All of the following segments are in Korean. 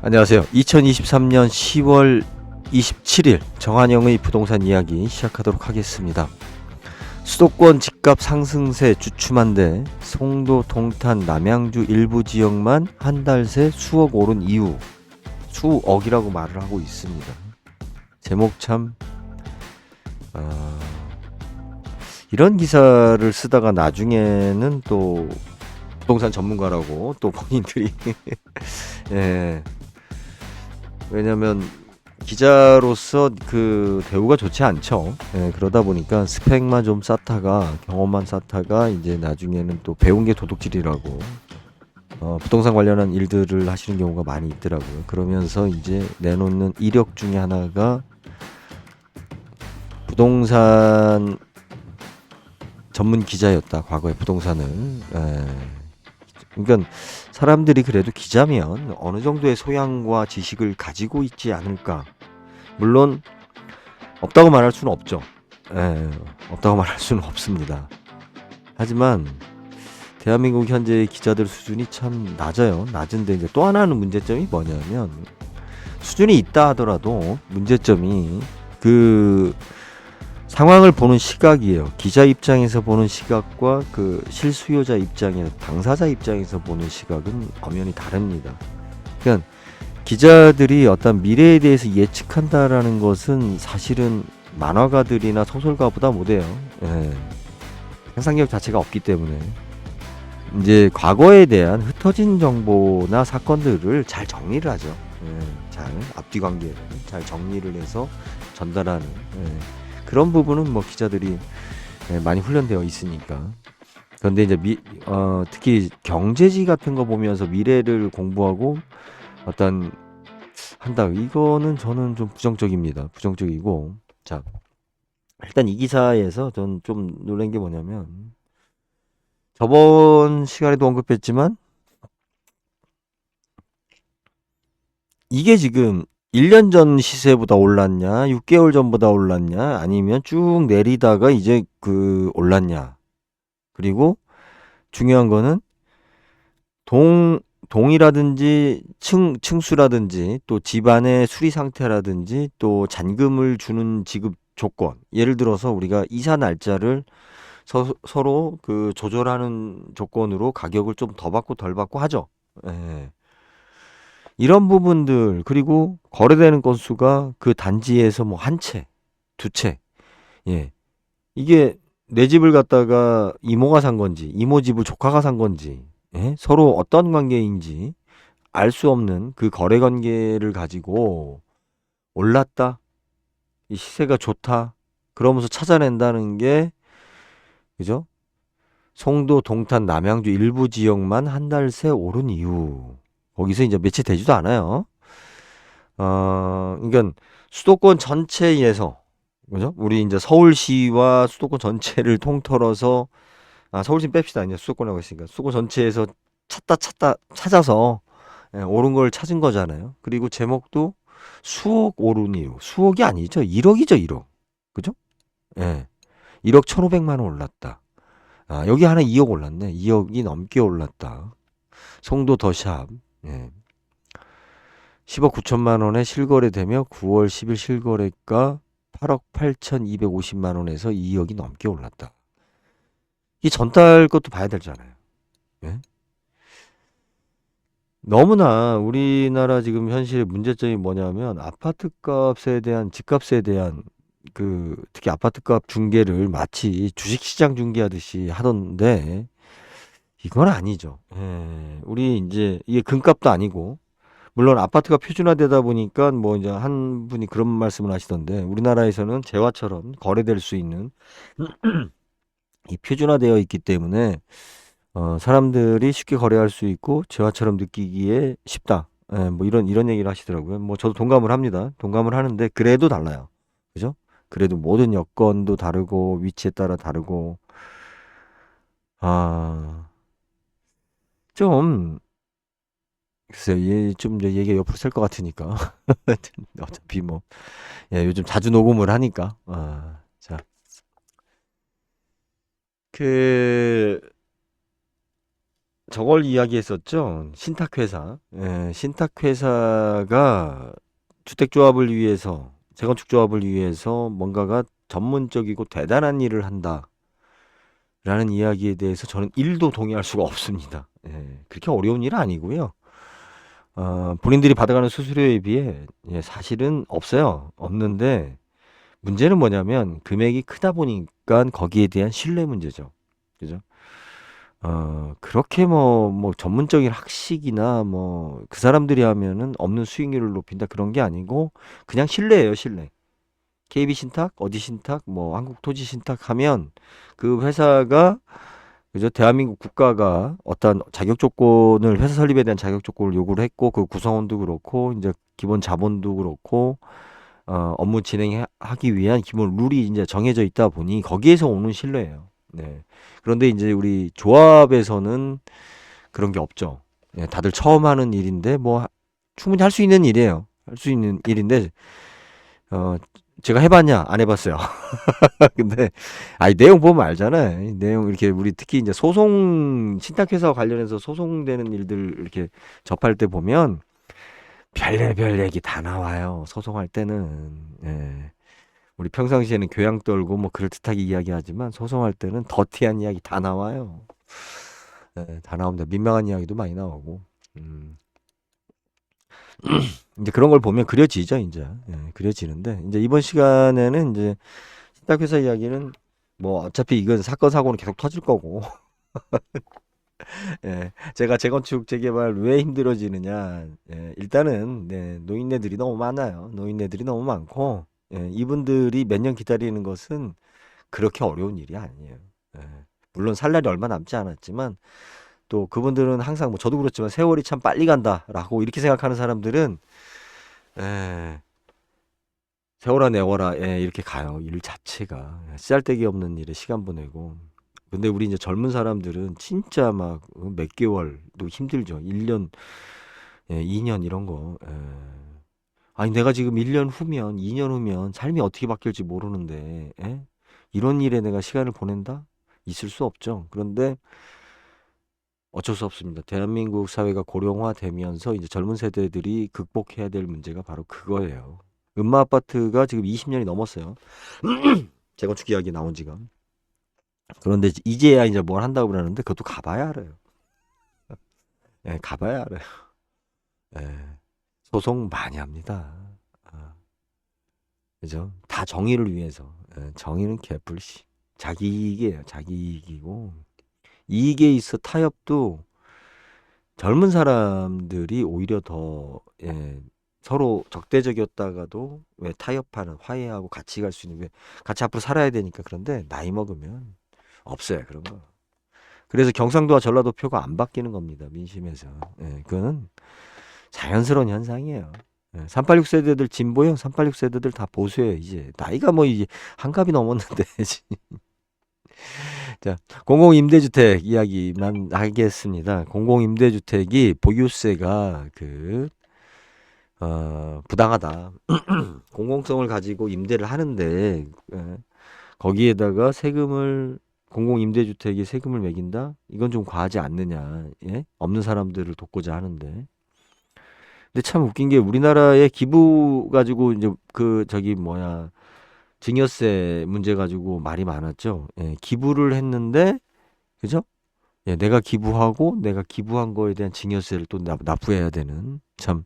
안녕하세요. 2023년 10월 27일 정한영의 부동산 이야기 시작하도록 하겠습니다. 수도권 집값 상승세 주춤한데 송도, 동탄, 남양주 일부 지역만 한 달 새 수억 오른 이유, 수억이라고 말을 하고 있습니다. 제목 참 이런 기사를 쓰다가 나중에는 또 부동산 전문가라고 또 본인들이 예, 왜냐면 기자로서 그 대우가 좋지 않죠. 예, 그러다 보니까 스펙만 좀 쌓다가 경험만 쌓다가 이제 나중에는 또 배운 게 도둑질이라고 부동산 관련한 일들을 하시는 경우가 많이 있더라고요. 그러면서 이제 내놓는 이력 중에 하나가 부동산 전문 기자였다. 과거에 부동산을. 예. 그러니까 사람들이 그래도 기자면 어느 정도의 소양과 지식을 가지고 있지 않을까. 물론 없다고 말할 수는 없죠. 예, 없다고 말할 수는 없습니다. 하지만 대한민국 현재의 기자들 수준이 참 낮아요. 낮은데 이제 또 하나는 문제점이 뭐냐면 수준이 있다 하더라도 문제점이 그 상황을 보는 시각이에요. 기자 입장에서 보는 시각과 그 실수요자 입장에서 당사자 입장에서 보는 시각은 엄연히 다릅니다. 그러니까 기자들이 어떤 미래에 대해서 예측한다라는 것은 사실은 만화가들이나 소설가보다 못해요. 예. 상상력 자체가 없기 때문에 이제 과거에 대한 흩어진 정보나 사건들을 잘 정리를 하죠. 예. 잘 앞뒤 관계를 잘 정리를 해서 전달하는. 예. 그런 부분은 뭐 기자들이 많이 훈련되어 있으니까. 그런데 이제 특히 경제지 같은 거 보면서 미래를 공부하고 어떤 한다. 이거는 저는 좀 부정적입니다. 부정적이고. 자, 일단 이 기사에서 전 좀 놀란 게 뭐냐면 저번 시간에도 언급했지만 이게 지금 1년 전 시세보다 올랐냐, 6개월 전보다 올랐냐, 아니면 쭉 내리다가 이제 그 올랐냐. 그리고 중요한 거는 동이라든지 층수라든지 또 집안의 수리 상태라든지 또 잔금을 주는 지급 조건. 예를 들어서 우리가 이사 날짜를 서로 그 조절하는 조건으로 가격을 좀 더 받고 덜 받고 하죠. 예. 이런 부분들 그리고 거래되는 건수가 그 단지에서 뭐 한 채, 두 채. 예. 이게 내 집을 갖다가 이모가 산 건지, 이모 집을 조카가 산 건지, 예? 서로 어떤 관계인지 알 수 없는 그 거래 관계를 가지고 올랐다, 이 시세가 좋다, 그러면서 찾아낸다는 게, 그죠? 송도, 동탄, 남양주 일부 지역만 한 달 새 오른 이유. 거기서 이제 며칠 되지도 않아요. 그러니까 수도권 전체에서, 그죠? 우리 이제 서울시와 수도권 전체를 통틀어서 서울시 뺍시다. 이제 수도권이라고 했으니까 수도권 전체에서 찾아서 옳은 걸 찾은 거잖아요. 그리고 제목도 수억 오른 이유. 수억이 아니죠. 1억이죠, 1억. 그죠? 예. 1억 1,500만 원 올랐다. 여기 하나 2억 올랐네. 2억이 넘게 올랐다. 송도 더샵. 예. 10억 9천만 원에 실거래되며 9월 10일 실거래가 8억 8,250만 원에서 2억이 넘게 올랐다. 이 전달 것도 봐야 되잖아요. 예? 너무나 우리나라 지금 현실의 문제점이 뭐냐면 아파트 값에 대한 집값에 대한 그 특히 아파트 값 중개를 마치 주식시장 중개하듯이 하던데 이건 아니죠. 예. 우리 이제 이게 금값도 아니고 물론 아파트가 표준화되다 보니까 뭐 이제 한 분이 그런 말씀을 하시던데 우리나라에서는 재화처럼 거래될 수 있는 이 표준화되어 있기 때문에 사람들이 쉽게 거래할 수 있고 재화처럼 느끼기에 쉽다. 예, 뭐 이런 얘기를 하시더라고요. 뭐 저도 동감을 합니다. 동감을 하는데 그래도 달라요. 그죠? 그래도 모든 여건도 다르고 위치에 따라 다르고 아, 좀 글쎄요. 좀 이제 얘기가 옆으로 셀 것 같으니까. 어차피 뭐 예, 요즘 자주 녹음을 하니까. 자. 그 저걸 이야기했었죠. 신탁회사. 예, 신탁회사가 주택조합을 위해서, 재건축조합을 위해서 뭔가가 전문적이고 대단한 일을 한다라는 이야기에 대해서 저는 1도 동의할 수가 없습니다. 예, 그렇게 어려운 일은 아니고요. 본인들이 받아가는 수수료에 비해 사실은 없어요. 없는데 문제는 뭐냐면 금액이 크다 보니까 거기에 대한 신뢰 문제죠. 그죠? 그렇게 뭐 전문적인 학식이나 뭐 그 사람들이 하면은 없는 수익률을 높인다 그런 게 아니고 그냥 신뢰예요, 신뢰. KB 신탁, 어디 신탁, 뭐 한국 토지 신탁 하면 그 회사가 그죠? 대한민국 국가가 어떤 자격 조건을 회사 설립에 대한 자격 조건을 요구를 했고 그 구성원도 그렇고 이제 기본 자본도 그렇고 업무 진행하기 위한 기본 룰이 이제 정해져 있다 보니 거기에서 오는 신뢰예요. 네. 그런데 이제 우리 조합에서는 그런 게 없죠. 예, 다들 처음 하는 일인데 뭐 충분히 할 수 있는 일이에요. 할 수 있는 일인데 어 제가 해봤냐? 안 해봤어요. 근데 아니 내용 보면 알잖아요. 이 내용 이렇게 우리 특히 이제 소송 신탁회사와 관련해서 소송되는 일들 이렇게 접할 때 보면 별의별 얘기 다 나와요. 소송할 때는. 예. 우리 평상시에는 교양 떨고 뭐 그럴듯하게 이야기하지만 소송할 때는 더티한 이야기 다 나와요. 예, 다 나옵니다. 민망한 이야기도 많이 나오고. 음. 이제 그런 걸 보면 그려지죠, 이제. 예, 그려지는데 이제 이번 시간에는 이제 신탁회사 이야기는 뭐 어차피 이건 사건 사고는 계속 터질 거고. 예, 제가 재건축 재개발 왜 힘들어지느냐. 예, 일단은 네, 노인네들이 너무 많아요. 노인네들이 너무 많고 이분들이 몇 년 기다리는 것은 그렇게 어려운 일이 아니에요. 예. 물론 살 날이 얼마 남지 않았지만 또 그분들은 항상 뭐 저도 그렇지만 세월이 참 빨리 간다라고 이렇게 생각하는 사람들은 예, 세월아 내워라 이렇게 가요. 일 자체가 쓰잘데기 없는 일에 시간 보내고. 근데 우리 이제 젊은 사람들은 진짜 막 몇 개월도 힘들죠. 1년, 2년 이런 거. 아니 내가 지금 1년 후면 2년 후면 삶이 어떻게 바뀔지 모르는데 이런 일에 내가 시간을 보낸다? 있을 수 없죠. 그런데 어쩔 수 없습니다. 대한민국 사회가 고령화되면서 이제 젊은 세대들이 극복해야 될 문제가 바로 그거예요. 음마 아파트가 지금 20년이 넘었어요. 재건축 이야기 나온 지가. 그런데 이제야 이제 뭘 한다고 그러는데 그것도 가봐야 알아요. 예, 가봐야 알아요. 예, 소송 많이 합니다. 아, 그죠? 다 정의를 위해서. 예, 정의는 개뿔씨. 자기 이익이에요. 자기 이익이고. 이익에 있어 타협도 젊은 사람들이 오히려 더 서로 적대적이었다가도 왜 타협하는 화해하고 같이 갈 수 있는 왜 같이 앞으로 살아야 되니까 그런데 나이 먹으면 없어요 그런 거. 그래서 경상도와 전라도 표가 안 바뀌는 겁니다 민심에서. 그거는 자연스러운 현상이에요. 386 세대들 진보형 386 세대들 다 보수예요 이제 나이가 뭐 이제 한갑이 넘었는데 자, 공공임대주택 이야기만 하겠습니다. 공공임대주택이 보유세가 부당하다. 공공성을 가지고 임대를 하는데, 거기에다가 공공임대주택에 세금을 매긴다? 이건 좀 과하지 않느냐. 예? 없는 사람들을 돕고자 하는데. 근데 참 웃긴 게 우리나라의 기부 가지고 이제 증여세 문제 가지고 말이 많았죠. 예, 기부를 했는데, 그죠? 예, 내가 기부하고 내가 기부한 거에 대한 증여세를 또 납부해야 되는 참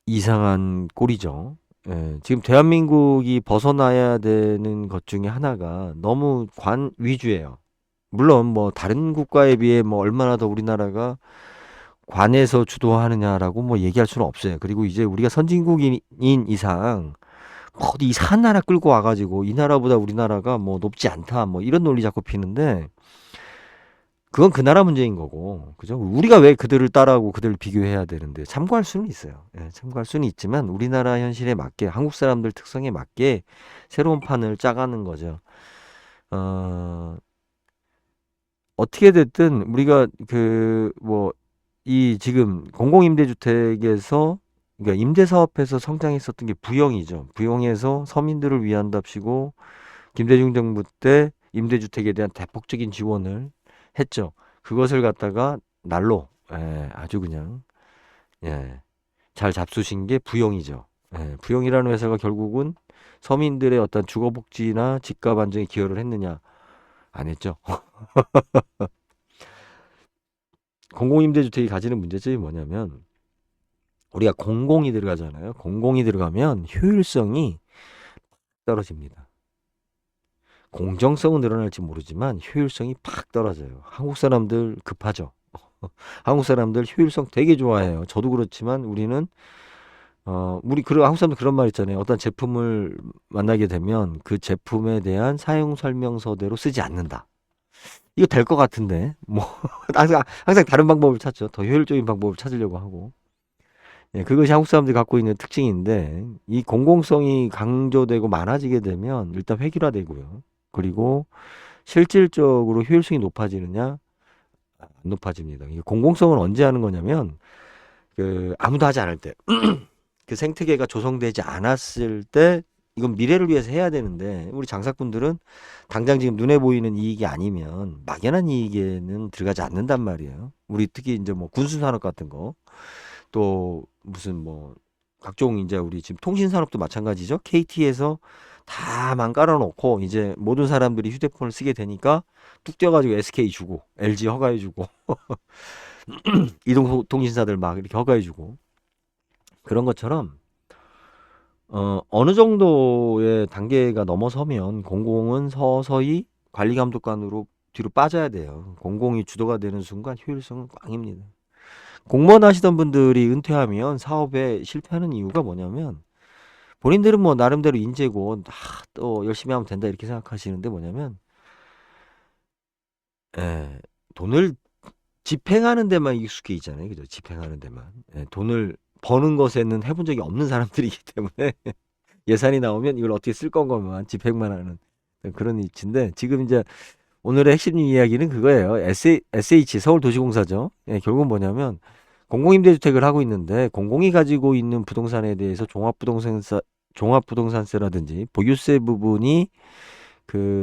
이상한 꼴이죠. 예, 지금 대한민국이 벗어나야 되는 것 중에 하나가 너무 관 위주예요. 물론 뭐 다른 국가에 비해 뭐 얼마나 더 우리나라가 관에서 주도하느냐라고 뭐 얘기할 수는 없어요. 그리고 이제 우리가 선진국인 이상 뭐 어디 이상한 나라 끌고 와가지고 이 나라보다 우리나라가 뭐 높지 않다 뭐 이런 논리 자꾸 피는데 그건 그 나라 문제인 거고, 그죠? 우리가 왜 그들을 따라하고 그들을 비교해야 되는데, 참고할 수는 있어요. 예, 참고할 수는 있지만, 우리나라 현실에 맞게, 한국 사람들 특성에 맞게 새로운 판을 짜가는 거죠. 어, 어떻게 됐든, 우리가 이 지금 공공임대주택에서, 그러니까 임대사업에서 성장했었던 게 부영이죠. 부영에서 서민들을 위한답시고, 김대중 정부 때 임대주택에 대한 대폭적인 지원을 했죠. 그것을 갖다가 날로 아주 그냥 잘 잡수신 게 부영이죠. 부영이라는 회사가 결국은 서민들의 어떤 주거복지나 집값 안정에 기여를 했느냐? 안 했죠. 공공임대주택이 가지는 문제점이 뭐냐면 우리가 공공이 들어가잖아요. 공공이 들어가면 효율성이 떨어집니다. 공정성은 늘어날지 모르지만 효율성이 팍 떨어져요. 한국 사람들 급하죠. 한국 사람들 효율성 되게 좋아해요. 저도 그렇지만 우리는 그리고 한국 사람들 그런 말 있잖아요. 어떤 제품을 만나게 되면 그 제품에 대한 사용 설명서대로 쓰지 않는다. 이거 될 것 같은데 뭐 항상 다른 방법을 찾죠. 더 효율적인 방법을 찾으려고 하고. 그것이 한국 사람들이 갖고 있는 특징인데 이 공공성이 강조되고 많아지게 되면 일단 획일화되고요. 그리고 실질적으로 효율성이 높아지느냐? 안 높아집니다. 이게 공공성은 언제 하는 거냐면 아무도 하지 않을 때, 그 생태계가 조성되지 않았을 때 이건 미래를 위해서 해야 되는데 우리 장사꾼들은 당장 지금 눈에 보이는 이익이 아니면 막연한 이익에는 들어가지 않는단 말이에요. 우리 특히 이제 뭐 군수산업 같은 거, 또 무슨 뭐 각종 이제 우리 지금 통신산업도 마찬가지죠. KT에서 다만 깔아놓고 이제 모든 사람들이 휴대폰을 쓰게 되니까 뚝 뛰어가지고 SK 주고 LG 허가해주고 이동통신사들 막 이렇게 허가해주고 그런 것처럼 어느 정도의 단계가 넘어서면 공공은 서서히 관리감독관으로 뒤로 빠져야 돼요. 공공이 주도가 되는 순간 효율성은 꽝입니다. 공무원 하시던 분들이 은퇴하면 사업에 실패하는 이유가 뭐냐면 본인들은 뭐 나름대로 인재고 또 열심히 하면 된다 이렇게 생각하시는데 뭐냐면 돈을 집행하는 데만 익숙해 있잖아요. 그죠? 집행하는 데만. 돈을 버는 것에는 해본 적이 없는 사람들이기 때문에 예산이 나오면 이걸 어떻게 쓸 건가만 집행만 하는 그런 위치인데 지금 이제 오늘의 핵심 이야기는 그거예요. SH 서울도시공사죠. 결국은 뭐냐면 공공임대주택을 하고 있는데 공공이 가지고 있는 부동산에 대해서 종합부동산세라든지 보유세 부분이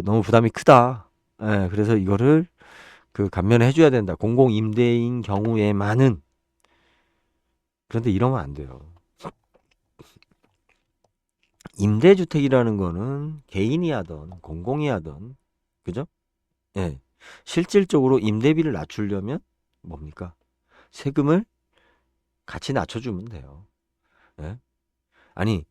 너무 부담이 크다. 그래서 이거를 감면해 줘야 된다. 공공임대인 경우에만은. 그런데 이러면 안 돼요. 임대주택이라는 거는 개인이 하던 공공이 하던 그죠? 예. 실질적으로 임대비를 낮추려면 뭡니까? 세금을 같이 낮춰주면 돼요. 예? 아니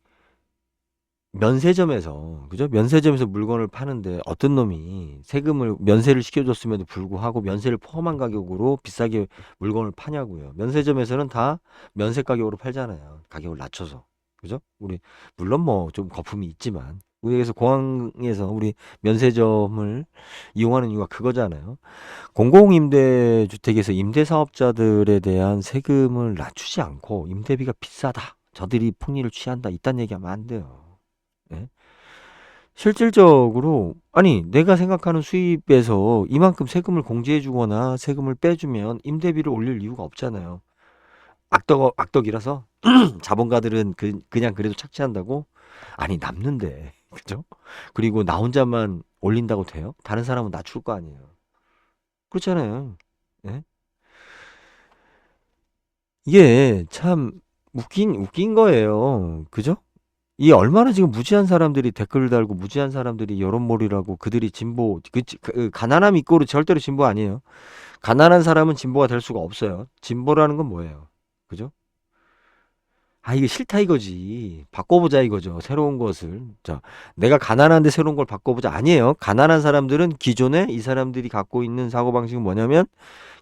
면세점에서 그죠? 면세점에서 물건을 파는데 어떤 놈이 세금을 면세를 시켜줬음에도 불구하고 면세를 포함한 가격으로 비싸게 물건을 파냐고요. 면세점에서는 다 면세 가격으로 팔잖아요. 가격을 낮춰서 그죠? 우리 물론 뭐 좀 거품이 있지만 그래서 공항에서 우리 면세점을 이용하는 이유가 그거잖아요. 공공임대주택에서 임대사업자들에 대한 세금을 낮추지 않고 임대비가 비싸다. 저들이 폭리를 취한다. 이딴 얘기하면 안 돼요. 예? 실질적으로 아니 내가 생각하는 수입에서 이만큼 세금을 공제해 주거나 세금을 빼주면 임대비를 올릴 이유가 없잖아요. 악덕이라서 자본가들은 그냥 그래도 착취한다고? 아니 남는데 그죠? 그리고 나 혼자만 올린다고 돼요? 다른 사람은 낮출 거 아니에요. 그렇잖아요. 예? 이게 참 웃긴 거예요. 그죠? 이 얼마나 지금 무지한 사람들이 댓글을 달고 무지한 사람들이 여론몰이라고 그들이 진보 가난함 이꼬르 절대로 진보 아니에요. 가난한 사람은 진보가 될 수가 없어요. 진보라는 건 뭐예요? 그죠? 이게 싫다 이거지. 바꿔보자 이거죠. 새로운 것을. 자, 내가 가난한데 새로운 걸 바꿔보자. 아니에요. 가난한 사람들은 기존에 이 사람들이 갖고 있는 사고방식은 뭐냐면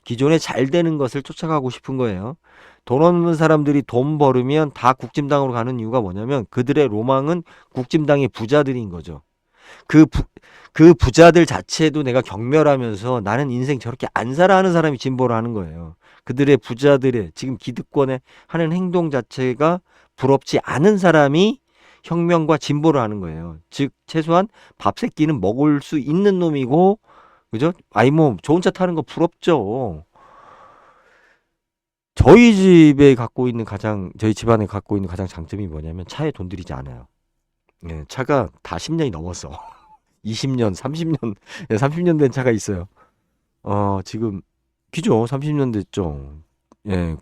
기존에 잘 되는 것을 쫓아가고 싶은 거예요. 돈 없는 사람들이 돈 벌으면 다 국진당으로 가는 이유가 뭐냐면 그들의 로망은 국진당의 부자들인 거죠. 그, 부, 그 부자들 자체도 내가 경멸하면서 나는 인생 저렇게 안 살아 하는 사람이 진보를 하는 거예요. 그들의 부자들의 지금 기득권에 하는 행동 자체가 부럽지 않은 사람이 혁명과 진보를 하는 거예요. 즉 최소한 밥 세끼는 먹을 수 있는 놈이고 그죠? 뭐 좋은 차 타는 거 부럽죠. 저희 집안에 갖고 있는 가장 장점이 뭐냐면 차에 돈 들이지 않아요. 차가 다 10년이 넘었어. 20년, 30년, 30년 된 차가 있어요. 지금 기죠. 30년 됐죠. 예,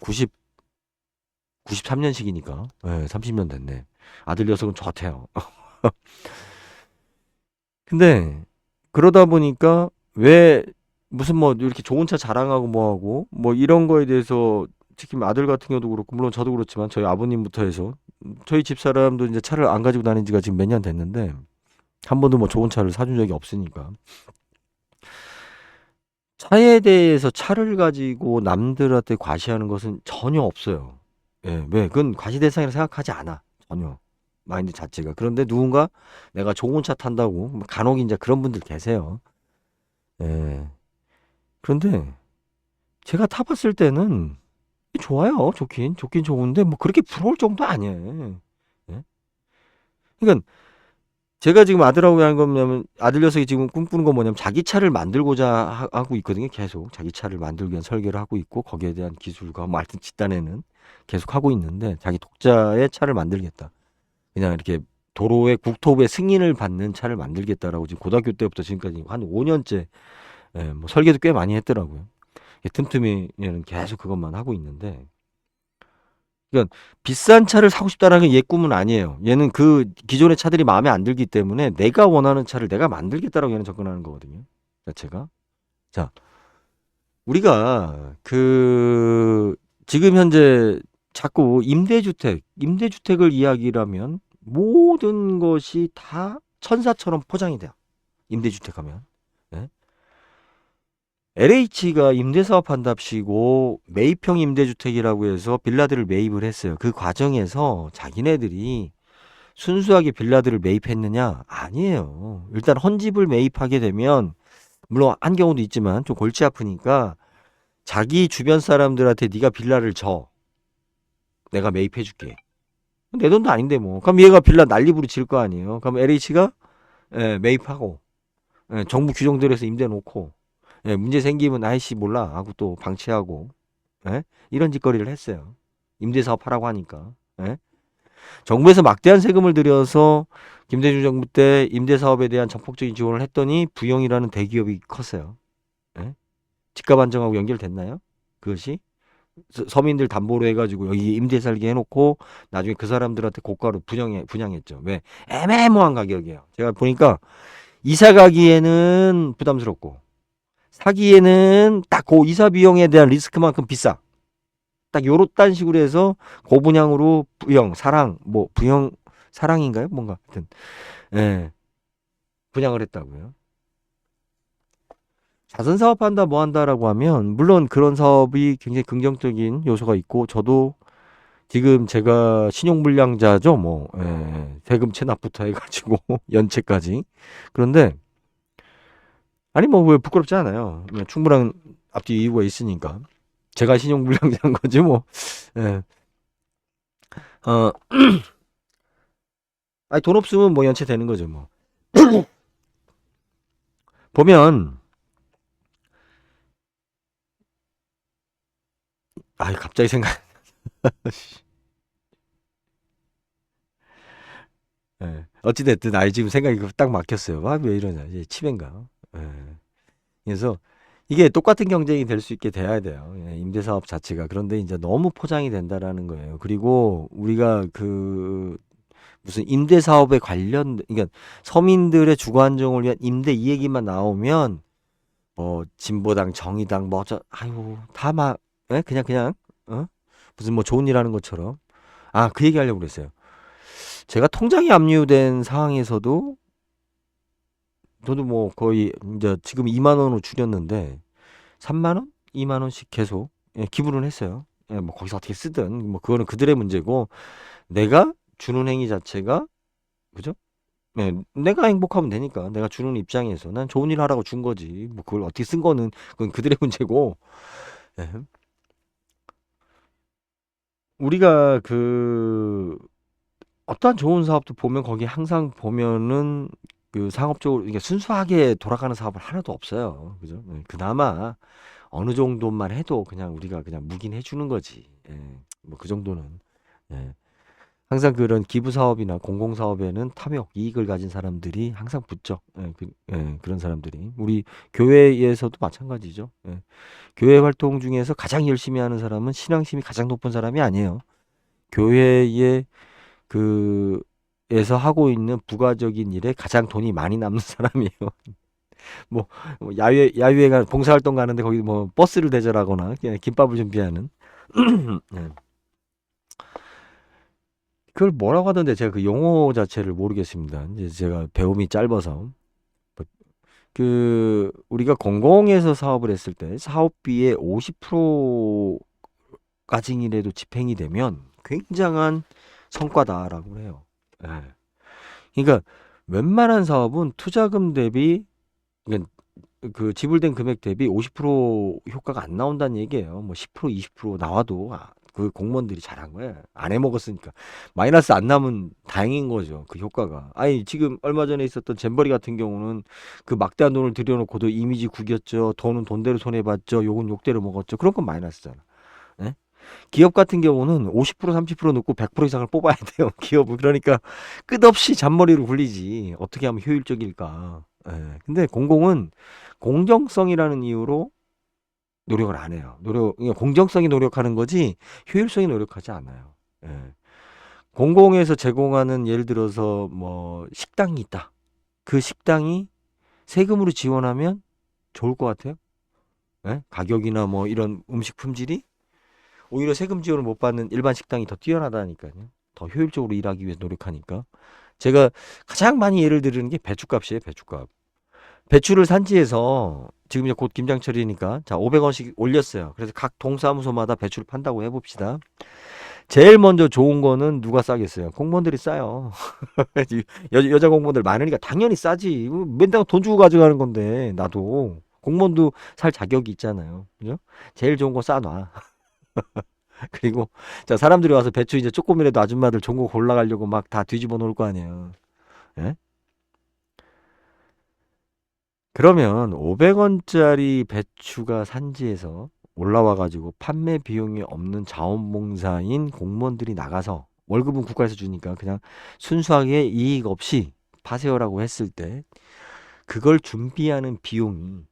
93년식이니까. 예, 30년 됐네. 아들 녀석은 저 같아요. 근데 그러다 보니까 왜 무슨 뭐 이렇게 좋은 차 자랑하고 뭐하고 뭐 이런 거에 대해서 특히 아들 같은 경우도 그렇고 물론 저도 그렇지만 저희 아버님부터 해서 저희 집사람도 이제 차를 안 가지고 다닌 지가 지금 몇 년 됐는데 한 번도 뭐 좋은 차를 사준 적이 없으니까 차에 대해서 차를 가지고 남들한테 과시하는 것은 전혀 없어요. 예, 왜? 그건 과시 대상이라 생각하지 않아. 전혀. 마인드 자체가. 그런데 누군가 내가 좋은 차 탄다고 뭐 간혹 이제 그런 분들 계세요. 예. 그런데 제가 타봤을 때는 좋아요. 좋긴 좋은데 뭐 그렇게 부러울 정도 아니에요. 예? 그러니까 제가 지금 아들하고 하는 거냐면 아들 녀석이 지금 꿈꾸는 건 뭐냐면 자기 차를 만들고자 하고 있거든요. 계속 자기 차를 만들기 위한 설계를 하고 있고 거기에 대한 기술과 뭐 하여튼 집단에는 계속 하고 있는데 자기 독자의 차를 만들겠다. 그냥 이렇게 도로의 국토부의 승인을 받는 차를 만들겠다라고 지금 고등학교 때부터 지금까지 한 5년째 예, 뭐 설계도 꽤 많이 했더라고요. 틈틈이는 계속 그것만 하고 있는데 그러니까 비싼 차를 사고 싶다라는 게 얘 꿈은 아니에요. 얘는 그 기존의 차들이 마음에 안 들기 때문에 내가 원하는 차를 내가 만들겠다라고 얘는 접근하는 거거든요. 자체가. 자, 우리가 그 지금 현재 자꾸 임대주택을 이야기라면 모든 것이 다 천사처럼 포장이 돼요. 임대주택 하면. 네? LH가 임대사업 한답시고 매입형 임대주택이라고 해서 빌라들을 매입을 했어요. 그 과정에서 자기네들이 순수하게 빌라들을 매입했느냐? 아니에요. 일단 헌집을 매입하게 되면 물론 한 경우도 있지만 좀 골치 아프니까 자기 주변 사람들한테 네가 빌라를 줘. 내가 매입해 줄게. 내 돈도 아닌데 뭐. 그럼 얘가 빌라 난리부르 질 거 아니에요. 그럼 LH가 매입하고 정부 규정대로 해서 임대 놓고 문제 생기면 아이씨 몰라 하고 또 방치하고 이런 짓거리를 했어요. 임대사업 하라고 하니까. 예? 정부에서 막대한 세금을 들여서 김대중 정부 때 임대사업에 대한 전폭적인 지원을 했더니 부영이라는 대기업이 컸어요. 예? 집값 안정하고 연결됐나요? 그것이? 서민들 담보로 해가지고 여기 임대 살게 해놓고 나중에 그 사람들한테 고가로 분양했죠. 왜? 애매모호한 가격이에요. 제가 보니까 이사 가기에는 부담스럽고 사기에는 딱 그 이사 비용에 대한 리스크만큼 비싸. 딱 요렇단 식으로 해서 고분양으로 부영, 사랑, 뭐 부영 사랑인가요? 뭔가 하여튼 예, 분양을 했다고요. 자선 사업한다 뭐 한다라고 하면 물론 그런 사업이 굉장히 긍정적인 요소가 있고 저도 지금 제가 신용불량자죠 뭐 세금 체납부터 해가지고 연체까지 그런데 아니 뭐 왜 부끄럽지 않아요. 충분한 앞뒤 이유가 있으니까 제가 신용불량자인 거지 뭐 예. 어 아니 돈 없으면 뭐 연체되는 거죠 뭐 보면 아 갑자기 생각 예. 어찌됐든 아이 지금 생각이 딱 막혔어요. 아, 왜 이러냐. 이제 치매인가. 예. 그래서 이게 똑같은 경쟁이 될 수 있게 돼야 돼요. 임대사업 자체가. 그런데 이제 너무 포장이 된다라는 거예요. 그리고 우리가 그 무슨 임대사업에 그러니까 서민들의 주거 안정을 위한 임대 이 얘기만 나오면 뭐 진보당, 정의당 뭐 아유 다막 그냥 어? 무슨 뭐 좋은 일 하는 것처럼 그 얘기 하려고 그랬어요. 제가 통장이 압류된 상황에서도 저도 뭐 거의 이제 지금 2만 원으로 줄였는데 3만 원, 2만 원씩 계속 기부를 했어요. 뭐 거기서 어떻게 쓰든 뭐 그거는 그들의 문제고 내가 주는 행위 자체가 그죠? 내가 행복하면 되니까 내가 주는 입장에서 난 좋은 일 하라고 준 거지. 뭐 그걸 어떻게 쓴 거는 그건 그들의 문제고 예. 우리가 그 어떠한 좋은 사업도 보면 거기 항상 보면은 그 상업적으로 이게 순수하게 돌아가는 사업은 하나도 없어요. 그죠? 그나마 어느 정도만 해도 그냥 우리가 그냥 묵인해 주는 거지. 뭐 그 정도는. 예. 항상 그런 기부 사업이나 공공 사업에는 탐욕, 이익을 가진 사람들이 항상 붙죠. 그런 사람들이 우리 교회에서도 마찬가지죠. 교회 활동 중에서 가장 열심히 하는 사람은 신앙심이 가장 높은 사람이 아니에요. 교회에 그 에서 하고 있는 부가적인 일에 가장 돈이 많이 남는 사람이에요. 뭐, 야유회 봉사활동 가는데 거기 뭐 버스를 대절하거나 그냥 김밥을 준비하는 네. 그걸 뭐라고 하던데 제가 그 용어 자체를 모르겠습니다. 이제 제가 배움이 짧아서 그 우리가 공공에서 사업을 했을 때 사업비의 50%까지라도 집행이 되면 굉장한 성과다라고 해요. 예. 그러니까 웬만한 사업은 투자금 대비 그러니까 그 지불된 금액 대비 50% 효과가 안 나온다는 얘기예요. 뭐 10%, 20% 나와도 그 공무원들이 잘한 거예요. 안 해먹었으니까. 마이너스 안 나면 다행인 거죠. 그 효과가. 아니, 지금 얼마 전에 있었던 잼버리 같은 경우는 그 막대한 돈을 들여놓고도 이미지 구겼죠. 돈은 돈대로 손해봤죠. 욕은 욕대로 먹었죠. 그런 건 마이너스잖아. 예? 기업 같은 경우는 50%, 30% 넣고 100% 이상을 뽑아야 돼요. 기업은. 그러니까 끝없이 잔머리를 굴리지. 어떻게 하면 효율적일까. 근데 공공은 공정성이라는 이유로 노력을 안 해요. 그러니까 공정성이 노력하는 거지 효율성이 노력하지 않아요. 예. 공공에서 제공하는 예를 들어서 뭐 식당이 있다. 그 식당이 세금으로 지원하면 좋을 것 같아요. 예? 가격이나 뭐 이런 음식 품질이 오히려 세금 지원을 못 받는 일반 식당이 더 뛰어나다니까요. 더 효율적으로 일하기 위해서 노력하니까. 제가 가장 많이 예를 들는 게 배추값이에요, 배추값. 배추를 산지에서 지금 이제 곧 김장철이니까 자 500원씩 올렸어요. 그래서 각 동사무소마다 배추를 판다고 해봅시다. 제일 먼저 좋은 거는 누가 싸겠어요? 공무원들이 싸요. 여자 공무원들 많으니까 당연히 싸지. 맨날 돈 주고 가져가는 건데 나도 공무원도 살 자격이 있잖아요. 그죠? 제일 좋은 거 싸놔. 그리고 자 사람들이 와서 배추 이제 조금이라도 아줌마들 좋은 거 골라가려고 막 다 뒤집어 놓을 거 아니에요. 예? 그러면 500원짜리 배추가 산지에서 올라와 가지고 판매 비용이 없는 자원봉사인 공무원들이 나가서 월급은 국가에서 주니까 그냥 순수하게 이익 없이 파세요라고 했을 때 그걸 준비하는 비용이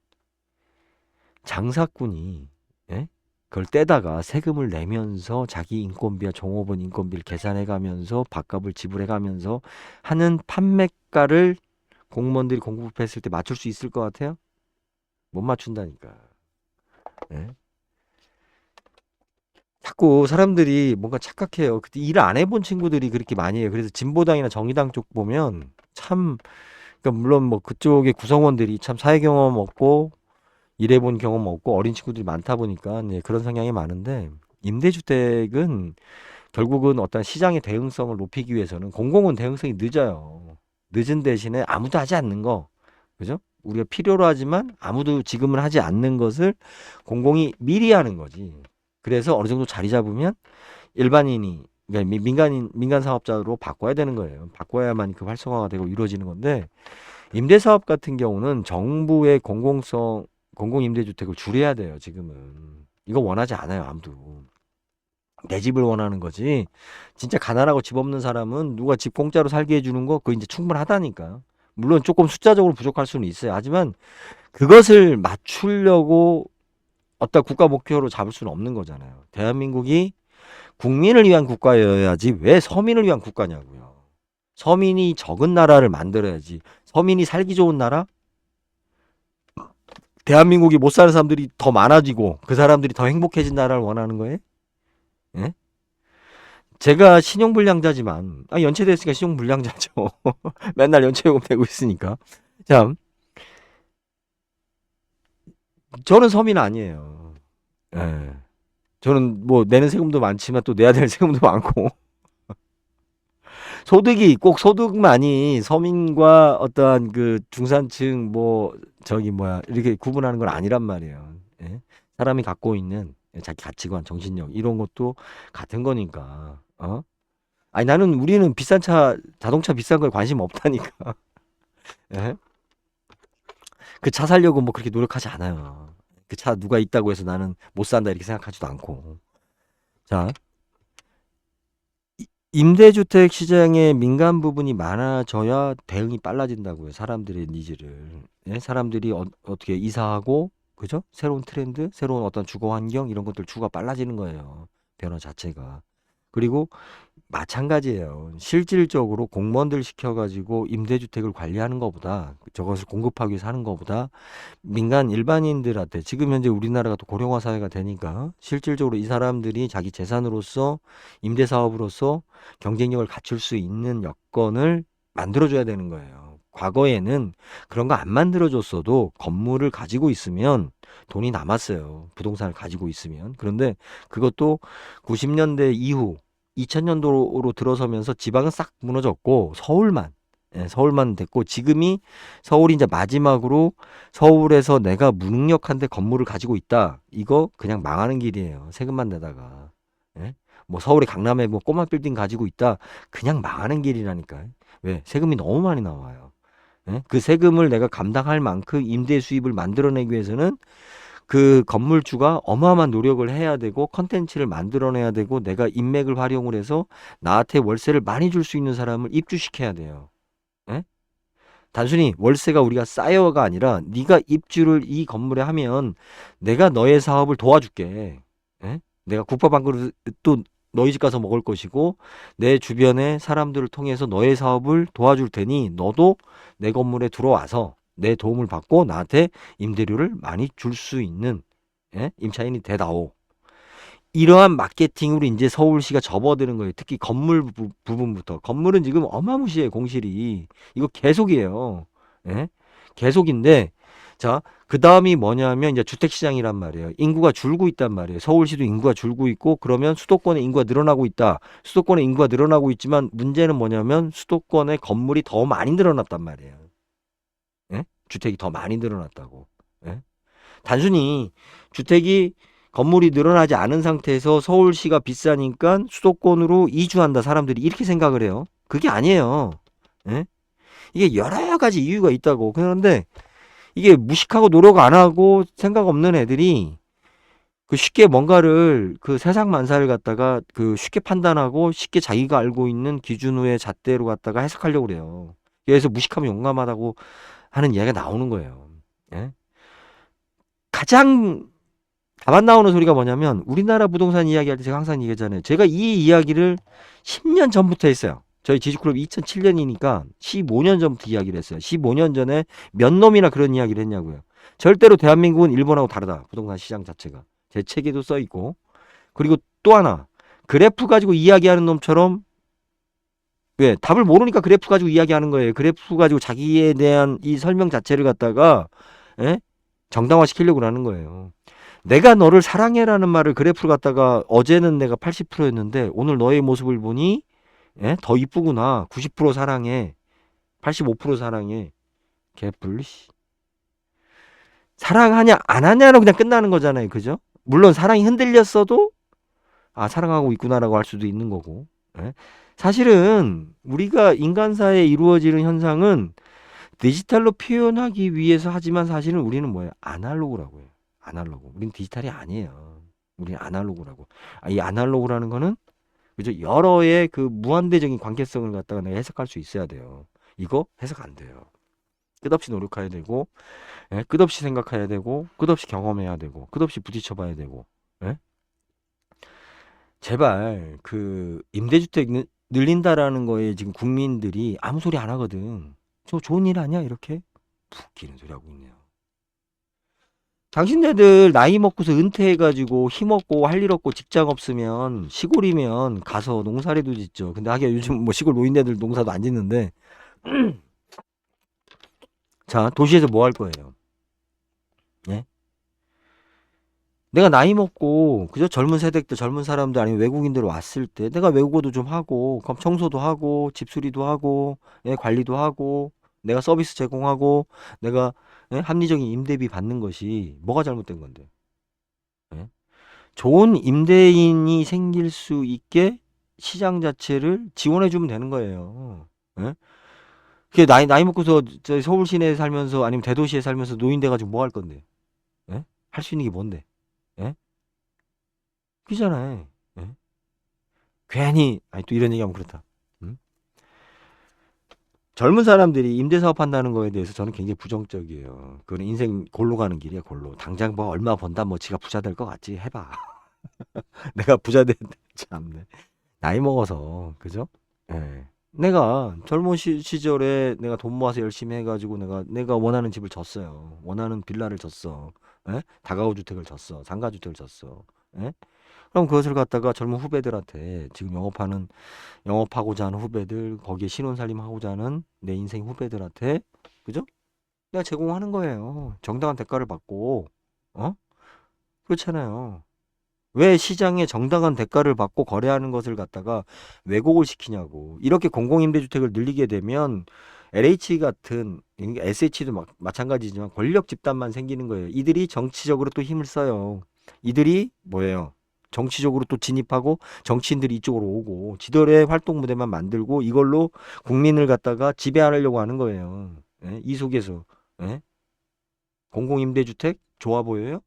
장사꾼이 예? 그걸 떼다가 세금을 내면서 자기 인건비와 종업원 인건비를 계산해 가면서 밥값을 지불해 가면서 하는 판매가를 공무원들이 공급했을 때 맞출 수 있을 것 같아요? 못 맞춘다니까. 예? 자꾸 사람들이 뭔가 착각해요. 그때 일 안 해본 친구들이 그렇게 많이 해요. 그래서 진보당이나 정의당 쪽 보면 참, 그러니까 물론 뭐 그쪽의 구성원들이 참 사회 경험 없고 일해본 경험 없고 어린 친구들이 많다 보니까 네, 그런 성향이 많은데 임대주택은 결국은 어떤 시장의 대응성을 높이기 위해서는 공공은 대응성이 늦어요. 늦은 대신에 아무도 하지 않는 거. 그죠? 우리가 필요로 하지만 아무도 지금은 하지 않는 것을 공공이 미리 하는 거지. 그래서 어느 정도 자리 잡으면 일반인이 그러니까 민간 사업자로 바꿔야 되는 거예요. 바꿔야만 그 활성화가 되고 이루어지는 건데 임대사업 같은 경우는 정부의 공공임대주택을 줄여야 돼요. 지금은 이거 원하지 않아요. 아무도 내 집을 원하는 거지. 진짜 가난하고 집 없는 사람은 누가 집 공짜로 살게 해주는 거 그거 이제 충분하다니까. 물론 조금 숫자적으로 부족할 수는 있어요. 하지만 그것을 맞추려고 어떤 국가 목표로 잡을 수는 없는 거잖아요. 대한민국이 국민을 위한 국가여야지 왜 서민을 위한 국가냐고요. 서민이 적은 나라를 만들어야지. 서민이 살기 좋은 나라? 대한민국이 못 사는 사람들이 더 많아지고 그 사람들이 더 행복해진 나라를 원하는 거예요? 예? 제가 신용불량자지만 연체됐으니까 신용불량자죠. 맨날 연체요금 내고 있으니까. 참 저는 서민 아니에요. 예. 저는 뭐 내는 세금도 많지만 또 내야 될 세금도 많고 소득이 꼭 소득만이 서민과 어떠한 그 중산층 뭐 저기 뭐야 이렇게 구분하는 건 아니란 말이에요. 예? 사람이 갖고 있는 자기 가치관, 정신력 이런 것도 같은 거니까. 어? 아니 나는 우리는 비싼 차 자동차 비싼 거에 관심 없다니까. 예? 그 차 살려고 뭐 그렇게 노력하지 않아요. 그 차 누가 있다고 해서 나는 못 산다 이렇게 생각하지도 않고. 자, 임대주택 시장에 민간 부분이 많아져야 대응이 빨라진다고요. 사람들의 니즈를. 예? 사람들이 어떻게 이사하고, 그죠? 새로운 트렌드, 새로운 어떤 주거 환경 이런 것들 추구가 빨라지는 거예요. 변화 자체가. 그리고 마찬가지예요. 실질적으로 공무원들 시켜가지고 임대주택을 관리하는 것보다 저것을 공급하기 위해서 하는 것보다 민간 일반인들한테 지금 현재 우리나라가 또 고령화 사회가 되니까 실질적으로 이 사람들이 자기 재산으로서 임대사업으로서 경쟁력을 갖출 수 있는 여건을 만들어줘야 되는 거예요. 과거에는 그런 거 안 만들어줬어도 건물을 가지고 있으면 돈이 남았어요. 부동산을 가지고 있으면. 그런데 그것도 90년대 이후 2000년도로 들어서면서 지방은 싹 무너졌고 서울만 서울만 됐고 지금이 서울이 이제 마지막으로 서울에서 내가 무능력한데 건물을 가지고 있다. 이거 그냥 망하는 길이에요. 세금만 내다가. 예? 뭐 서울의 강남에 뭐 꼬마 빌딩 가지고 있다. 그냥 망하는 길이라니까요. 왜? 세금이 너무 많이 나와요. 예? 그 세금을 내가 감당할 만큼 임대 수입을 만들어내기 위해서는 그 건물주가 어마어마한 노력을 해야 되고 컨텐츠를 만들어내야 되고 내가 인맥을 활용을 해서 나한테 월세를 많이 줄 수 있는 사람을 입주시켜야 돼요. 예? 단순히 월세가 우리가 쌓여가 아니라 네가 입주를 이 건물에 하면 내가 너의 사업을 도와줄게. 예? 내가 국밥 한 그릇도 너희 집 가서 먹을 것이고 내 주변의 사람들을 통해서 너의 사업을 도와줄 테니 너도 내 건물에 들어와서 내 도움을 받고 나한테 임대료를 많이 줄 수 있는 예? 임차인이 되다오. 이러한 마케팅으로 이제 서울시가 접어드는 거예요. 특히 건물 부분부터. 건물은 지금 어마무시해 공실이. 이거 계속이에요. 예? 계속인데, 자, 그 다음이 뭐냐면 이제 주택시장이란 말이에요. 인구가 줄고 있단 말이에요. 서울시도 인구가 줄고 있고, 그러면 수도권의 인구가 늘어나고 있다. 수도권의 인구가 늘어나고 있지만 문제는 뭐냐면 수도권의 건물이 더 많이 늘어났단 말이에요. 예? 주택이 더 많이 늘어났다고. 예? 단순히 주택이 건물이 늘어나지 않은 상태에서 서울시가 비싸니까 수도권으로 이주한다 사람들이 이렇게 생각을 해요. 그게 아니에요. 예? 이게 여러 가지 이유가 있다고. 그런데 이게 무식하고 노력 안 하고 생각 없는 애들이 그 쉽게 뭔가를 그 세상 만사를 갖다가 그 쉽게 판단하고 쉽게 자기가 알고 있는 기준의 잣대로 갖다가 해석하려고 그래요. 그래서 무식하면 용감하다고 하는 이야기가 나오는 거예요. 예? 가장 다만 나오는 소리가 뭐냐면 우리나라 부동산 이야기할 때 제가 항상 얘기하잖아요. 제가 이 이야기를 10년 전부터 했어요. 저희 지주클럽이 2007년이니까 15년 전부터 이야기를 했어요. 15년 전에 몇 놈이나 그런 이야기를 했냐고요. 절대로 대한민국은 일본하고 다르다. 부동산 시장 자체가. 제 책에도 써 있고. 그리고 또 하나. 그래프 가지고 이야기하는 놈처럼 왜 답을 모르니까 그래프 가지고 이야기하는 거예요. 그래프 가지고 자기에 대한 이 설명 자체를 갖다가 예? 정당화 시키려고 하는 거예요. 내가 너를 사랑해라는 말을 그래프로 갖다가 어제는 내가 80%였는데 오늘 너의 모습을 보니 예? 더 이쁘구나. 90% 사랑해. 85% 사랑해. 개뿔. 사랑하냐 안 하냐로 그냥 끝나는 거잖아요. 그죠? 물론 사랑이 흔들렸어도 아 사랑하고 있구나라고 할 수도 있는 거고. 예? 사실은 우리가 인간사에 이루어지는 현상은 디지털로 표현하기 위해서 하지만 사실은 우리는 뭐예요? 아날로그라고요. 아날로그. 우리는 디지털이 아니에요. 우리는 아날로그라고. 이 아날로그라는 거는 그죠? 여러의 그 무한대적인 관계성을 갖다가 내가 해석할 수 있어야 돼요. 이거 해석 안 돼요. 끝없이 노력해야 되고, 예? 끝없이 생각해야 되고, 끝없이 경험해야 되고, 끝없이 부딪혀봐야 되고, 예? 제발 그 임대주택 늘린다라는 거에 지금 국민들이 아무 소리 안 하거든. 저 좋은 일 아니야? 이렇게 웃기는 소리 하고 있네요. 당신네들 나이 먹고서 은퇴해가지고 힘없고 할 일 없고 직장 없으면 시골이면 가서 농사라도 짓죠. 근데 하기야 요즘 뭐 시골 노인네들 농사도 안 짓는데 자 도시에서 뭐 할 거예요? 예? 내가 나이 먹고 그저 젊은 세대들 젊은 사람들 아니면 외국인들 왔을 때 내가 외국어도 좀 하고 그럼 청소도 하고 집수리도 하고 예, 관리도 하고 내가 서비스 제공하고 내가 예, 합리적인 임대비 받는 것이 뭐가 잘못된 건데? 예? 좋은 임대인이 생길 수 있게 시장 자체를 지원해 주면 되는 거예요. 예? 그게 나이 먹고서 저 서울 시내에 살면서 아니면 대도시에 살면서 노인 돼 가지고 뭐 할 건데? 예? 할 수 있는 게 뭔데? 예? 그잖아요. 예? 괜히 아니 또 이런 얘기하면 그렇다. 음? 젊은 사람들이 임대사업 한다는 거에 대해서 저는 굉장히 부정적이에요. 그건 인생 골로 가는 길이야, 골로. 당장 뭐 얼마 번다 뭐 지가 부자 될 것 같지 해봐. 내가 부자 된 참네. 나이 먹어서 그죠? 예. 내가 젊은 시절에 내가 돈 모아서 열심히 해가지고 내가 원하는 집을 졌어요. 원하는 빌라를 졌어. 예? 다가구 주택을 졌어. 상가 주택을 졌어. 예? 그럼 그것을 갖다가 젊은 후배들한테 지금 영업하고자 하는 후배들, 거기에 신혼살림 하고자 하는 내 인생 후배들한테, 그죠? 내가 제공하는 거예요. 정당한 대가를 받고, 어? 그렇잖아요. 왜 시장에 정당한 대가를 받고 거래하는 것을 갖다가 왜곡을 시키냐고. 이렇게 공공임대주택을 늘리게 되면 LH 같은, SH도 마찬가지지만 권력 집단만 생기는 거예요. 이들이 정치적으로 또 힘을 써요. 이들이 뭐예요? 정치적으로 또 진입하고 정치인들이 이쪽으로 오고 지들의 활동 무대만 만들고 이걸로 국민을 갖다가 지배하려고 하는 거예요. 예? 이 속에서 예? 공공임대주택 좋아 보여요?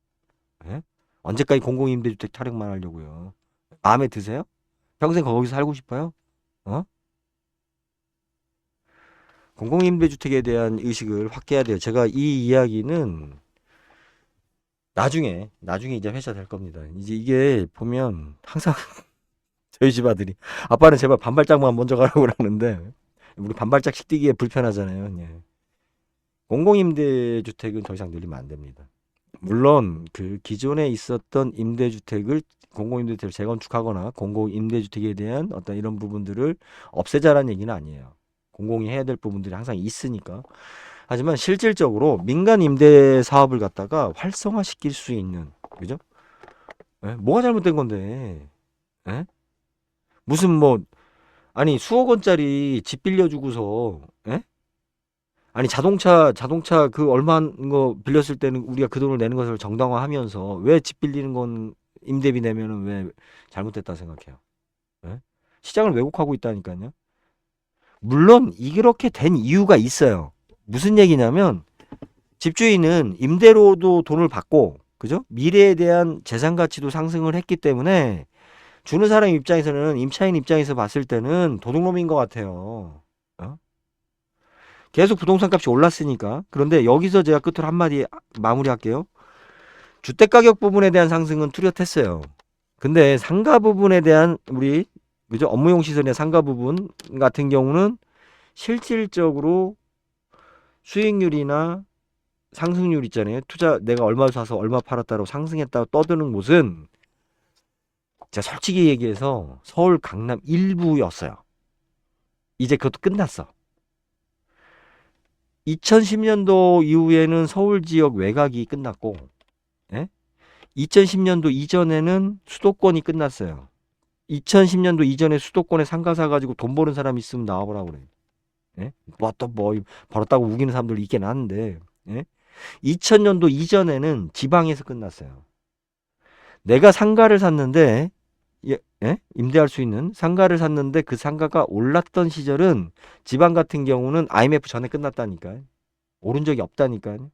예? 언제까지 공공임대주택 타령만 하려고요? 마음에 드세요? 평생 거기서 살고 싶어요? 어? 공공임대주택에 대한 의식을 확대해야 돼요. 제가 이 이야기는 나중에 이제 회자 될 겁니다. 이제 이게 보면 항상 저희 집 아들이 아빠는 제발 반발짝만 먼저 가라고 그러는데 우리 반발짝씩 뛰기에 불편하잖아요. 예. 공공임대주택은 더 이상 늘리면 안 됩니다. 물론 그 기존에 있었던 임대주택을 공공임대주택을 재건축하거나 공공임대주택에 대한 어떤 이런 부분들을 없애자라는 얘기는 아니에요. 공공이 해야 될 부분들이 항상 있으니까. 하지만 실질적으로 민간 임대 사업을 갖다가 활성화시킬 수 있는, 그죠? 예? 뭐가 잘못된 건데? 예? 무슨 뭐 아니 수억 원짜리 집 빌려주고서 예? 아니 자동차 그 얼마인 거 빌렸을 때는 우리가 그 돈을 내는 것을 정당화하면서 왜 집 빌리는 건 임대비 내면은 왜 잘못됐다 생각해요? 예? 시장을 왜곡하고 있다니까요. 물론 이렇게 된 이유가 있어요. 무슨 얘기냐면 집주인은 임대로도 돈을 받고 그죠? 미래에 대한 재산 가치도 상승을 했기 때문에 주는 사람 입장에서는 임차인 입장에서 봤을 때는 도둑놈인 것 같아요. 어? 계속 부동산 값이 올랐으니까. 그런데 여기서 제가 끝으로 한마디 마무리할게요. 주택 가격 부분에 대한 상승은 뚜렷했어요. 근데 상가 부분에 대한 우리 그죠? 업무용 시설의 상가 부분 같은 경우는 실질적으로 수익률이나 상승률 있잖아요. 투자 내가 얼마 사서 얼마 팔았다고 상승했다고 떠드는 곳은 제가 솔직히 얘기해서 서울 강남 일부였어요. 이제 그것도 끝났어. 2010년도 이후에는 서울 지역 외곽이 끝났고, 예? 2010년도 이전에는 수도권이 끝났어요. 2010년도 이전에 수도권에 상가 사가지고 돈 버는 사람 있으면 나와보라고 그래. 예? 뭐또뭐 벌었다고 우기는 사람들 있긴 한데, 예? 2000년도 이전에는 지방에서 끝났어요. 내가 상가를 샀는데, 예? 예? 임대할 수 있는 상가를 샀는데 그 상가가 올랐던 시절은 지방 같은 경우는 IMF 전에 끝났다니까요. 오른 적이 없다니까요.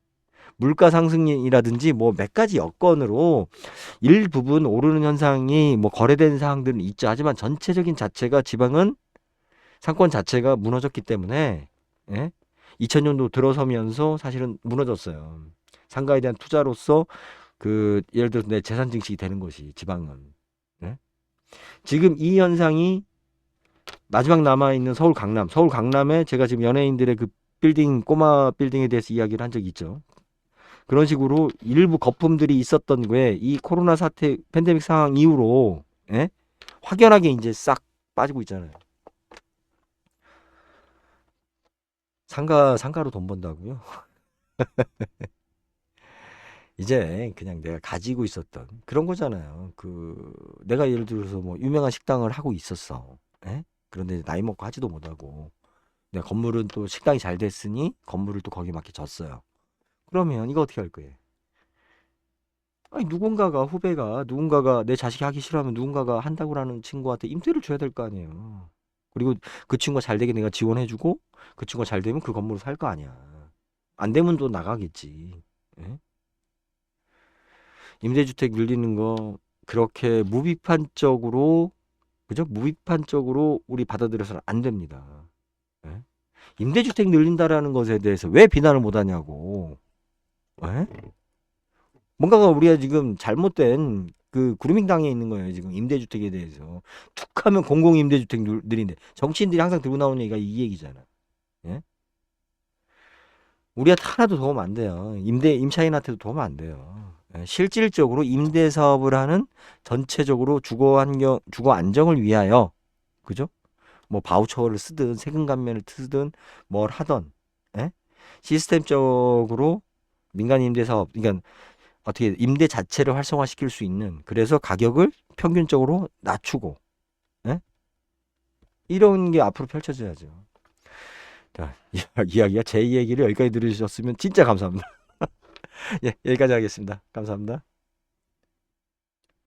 물가 상승이라든지 뭐 몇 가지 여건으로 일부분 오르는 현상이 뭐 거래된 사항들은 있죠. 하지만 전체적인 자체가 지방은 상권 자체가 무너졌기 때문에 예? 2000년도 들어서면서 사실은 무너졌어요. 상가에 대한 투자로서 그 예를 들어서 내 재산 증식이 되는 것이 지방은 예? 지금 이 현상이 마지막 남아 있는 서울 강남에 제가 지금 연예인들의 그 빌딩 꼬마 빌딩에 대해서 이야기를 한 적이 있죠. 그런 식으로 일부 거품들이 있었던 게 이 코로나 사태 팬데믹 상황 이후로 예? 확연하게 이제 싹 빠지고 있잖아요. 상가로 돈 번다고요? 이제 그냥 내가 가지고 있었던 그런 거잖아요. 그 내가 예를 들어서 뭐 유명한 식당을 하고 있었어. 예? 그런데 나이 먹고 하지도 못하고 내가 건물은 또 식당이 잘 됐으니 건물을 또 거기에 맞게 졌어요. 그러면 이거 어떻게 할 거예요? 아니 누군가가 내 자식이 하기 싫어하면 누군가가 한다고라는 친구한테 임대를 줘야 될 거 아니에요. 그리고 그 친구가 잘 되게 내가 지원해주고 그 친구가 잘 되면 그 건물을 살 거 아니야. 안 되면 또 나가겠지. 예? 임대주택 늘리는 거 그렇게 무비판적으로 그죠? 무비판적으로 우리 받아들여서는 안 됩니다. 예? 임대주택 늘린다라는 것에 대해서 왜 비난을 못 하냐고. 예? 뭔가가 우리가 지금 잘못된 그 그루밍 당해 있는 거예요. 지금 임대주택에 대해서. 툭하면 공공임대주택 늘린대. 정치인들이 항상 들고 나오는 얘기가 이 얘기잖아. 예? 우리한테 하나도 도움 안 돼요. 임차인한테도 도움 안 돼요. 예, 실질적으로 임대 사업을 하는 전체적으로 주거 안정을 위하여, 그죠? 뭐 바우처를 쓰든 세금 감면을 쓰든 뭘 하던, 예? 시스템적으로 민간 임대 사업, 그러니까 어떻게 임대 자체를 활성화시킬 수 있는, 그래서 가격을 평균적으로 낮추고, 예? 이런 게 앞으로 펼쳐져야죠. 자, 이야기가 제 얘기를 여기까지 들으셨으면 진짜 감사합니다. 예, 여기까지 하겠습니다. 감사합니다.